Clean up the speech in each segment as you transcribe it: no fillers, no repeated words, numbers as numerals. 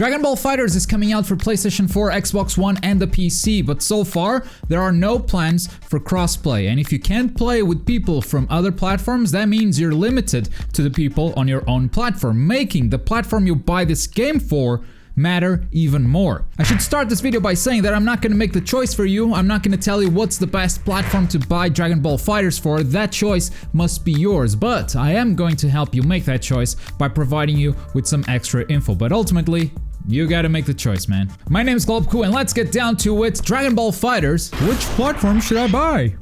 Dragon Ball FighterZ is coming out for PlayStation 4, Xbox One, and the PC, but so far, there are no plans for crossplay. And if you can't play with people from other platforms, that means you're limited to the people on your own platform, making the platform you buy this game for matter even more. I should start this video by saying that I'm not gonna make the choice for you. I'm not gonna tell you what's the best platform to buy Dragon Ball FighterZ for. That choice must be yours, but I am going to help you make that choice by providing you with some extra info. But ultimately, you gotta make the choice, man. My name is Globku, and let's get down to it. Dragon Ball FighterZ. Which platform should I buy?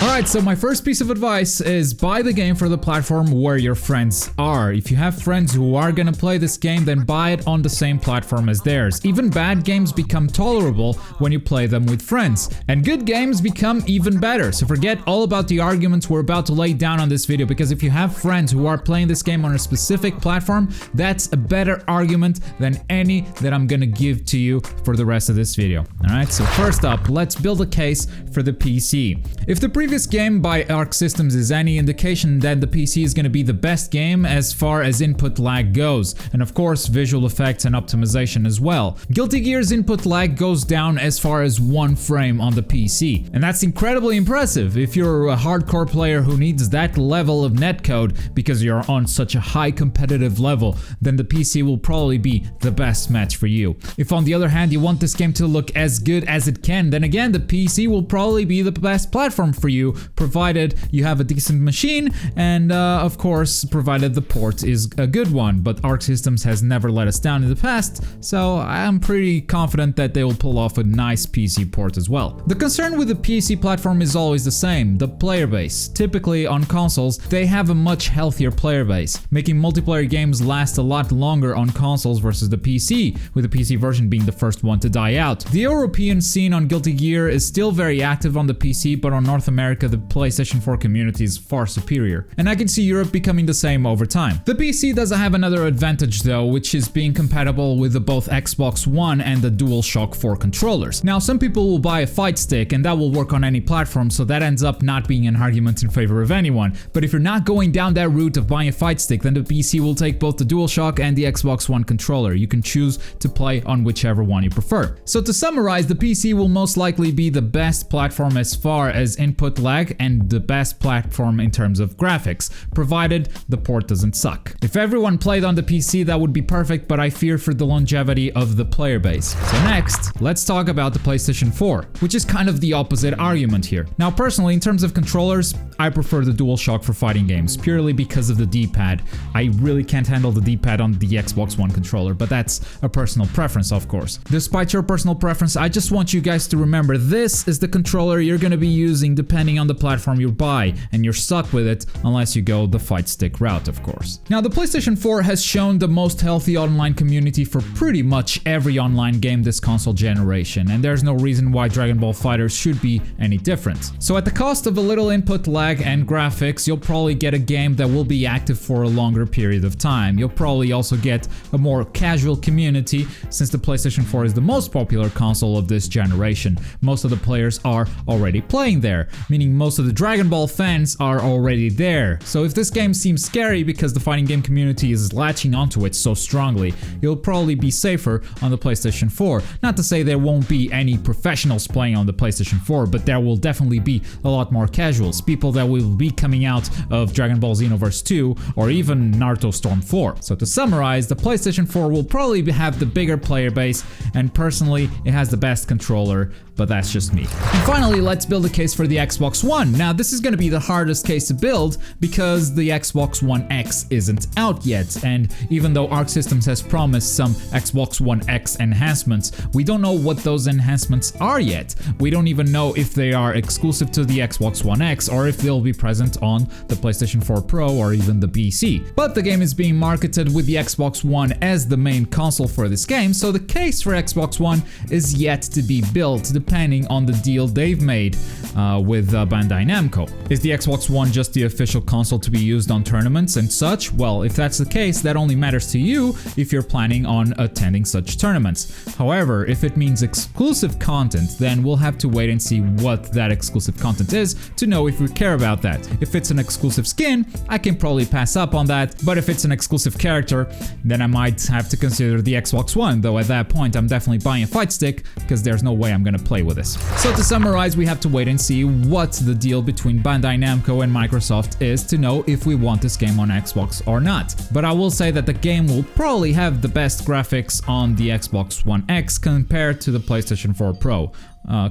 Alright, so my first piece of advice is buy the game for the platform where your friends are. If you have friends who are gonna play this game, then buy it on the same platform as theirs. Even bad games become tolerable when you play them with friends. And good games become even better. So forget all about the arguments we're about to lay down on this video, because if you have friends who are playing this game on a specific platform, that's a better argument than any that I'm gonna give to you for the rest of this video. Alright, so first up, let's build a case for the PC. If the previous game by Arc Systems is any indication, that the PC is going to be the best game as far as input lag goes, and of course visual effects and optimization as well. Guilty Gear's input lag goes down as far as 1 frame on the PC, and that's incredibly impressive if you're a hardcore player who needs that level of netcode because you're on such a high competitive level. Then the PC will probably be the best match for you. If on the other hand you want this game to look as good as it can, then again the PC will probably be the best platform for you, provided you have a decent machine and of course provided the port is a good one. But Arc Systems has never let us down in the past, so I'm pretty confident that they will pull off a nice PC port as well. The concern with the PC platform is always the same: the player base. Typically on consoles they have a much healthier player base, making multiplayer games last a lot longer on consoles versus the PC, with the PC version being the first one to die out. The European scene on Guilty Gear is still very active on the PC, but on North America the PlayStation 4 community is far superior, and I can see Europe becoming the same over time. The PC does have another advantage though, which is being compatible with the both Xbox One and the DualShock 4 controllers. Now some people will buy a fight stick and that will work on any platform, so that ends up not being an argument in favor of anyone. But if you're not going down that route of buying a fight stick, then the PC will take both the DualShock and the Xbox One controller. You can choose to play on whichever one you prefer. So to summarize, the PC will most likely be the best platform as far as input lag and the best platform in terms of graphics, provided the port doesn't suck. If everyone played on the PC, that would be perfect, but I fear for the longevity of the player base. So next, let's talk about the PlayStation 4, which is kind of the opposite argument here. Now personally, in terms of controllers, I prefer the DualShock for fighting games, purely because of the D-pad. I really can't handle the D-pad on the Xbox One controller, but that's a personal preference, of course. Despite your personal preference, I just want you guys to remember this is the controller you're gonna be using depending on the platform you buy, and you're stuck with it unless you go the fight stick route, of course. Now the PlayStation 4 has shown the most healthy online community for pretty much every online game this console generation, and there's no reason why Dragon Ball FighterZ should be any different. So at the cost of a little input lag and graphics, you'll probably get a game that will be active for a longer period of time. You'll probably also get a more casual community, since the PlayStation 4 is the most popular console of this generation. Most of the players are already playing there, meaning most of the Dragon Ball fans are already there. So if this game seems scary because the fighting game community is latching onto it so strongly, you'll probably be safer on the PlayStation 4. Not to say there won't be any professionals playing on the PlayStation 4, but there will definitely be a lot more casuals, people that will be coming out of Dragon Ball Xenoverse 2 or even Naruto Storm 4. So to summarize, the PlayStation 4 will probably have the bigger player base, and personally it has the best controller, but that's just me. And finally, let's build a case for the Xbox One. Now this is gonna be the hardest case to build because the Xbox One X isn't out yet, and even though Arc Systems has promised some Xbox One X enhancements, we don't know what those enhancements are yet. We don't even know if they are exclusive to the Xbox One X or if they'll be present on the PlayStation 4 Pro or even the PC. But the game is being marketed with the Xbox One as the main console for this game, so the case for Xbox One is yet to be built, depending on the deal they've made with Bandai Namco. Is the Xbox One just the official console to be used on tournaments and such? Well, if that's the case, that only matters to you if you're planning on attending such tournaments. However, if it means exclusive content, then we'll have to wait and see what that exclusive content is to know if we care about that. If it's an exclusive skin, I can probably pass up on that, but if it's an exclusive character, then I might have to consider the Xbox One, though at that point I'm definitely buying a fight stick because there's no way I'm gonna play with this. So to summarize, we have to wait and see what the deal between Bandai Namco and Microsoft is to know if we want this game on Xbox or not. But I will say that the game will probably have the best graphics on the Xbox One X compared to the PlayStation 4 Pro.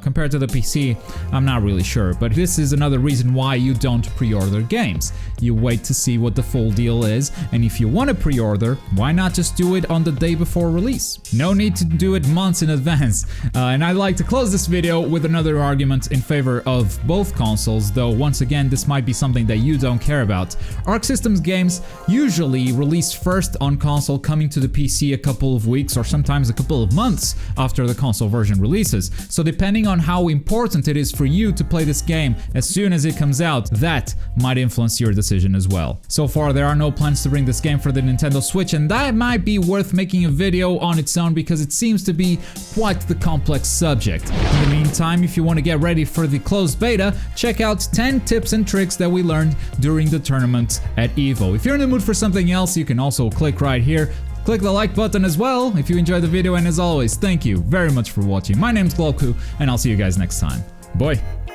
Compared to the PC, I'm not really sure, but this is another reason why you don't pre-order games. You wait to see what the full deal is, and if you want to pre-order, why not just do it on the day before release? No need to do it months in advance. And I'd like to close this video with another argument in favor of both consoles, though once again this might be something that you don't care about. Arc Systems games usually release first on console, coming to the PC a couple of weeks or sometimes a couple of months after the console version releases. So depending on how important it is for you to play this game as soon as it comes out, that might influence your decision as well. So far, there are no plans to bring this game for the Nintendo Switch, and that might be worth making a video on its own because it seems to be quite the complex subject. In the meantime, if you want to get ready for the closed beta, check out 10 tips and tricks that we learned during the tournament at EVO. If you're in the mood for something else, you can also click right here. Click the like button as well if you enjoyed the video, and as always, thank you very much for watching. My name's Gloku, and I'll see you guys next time. Bye!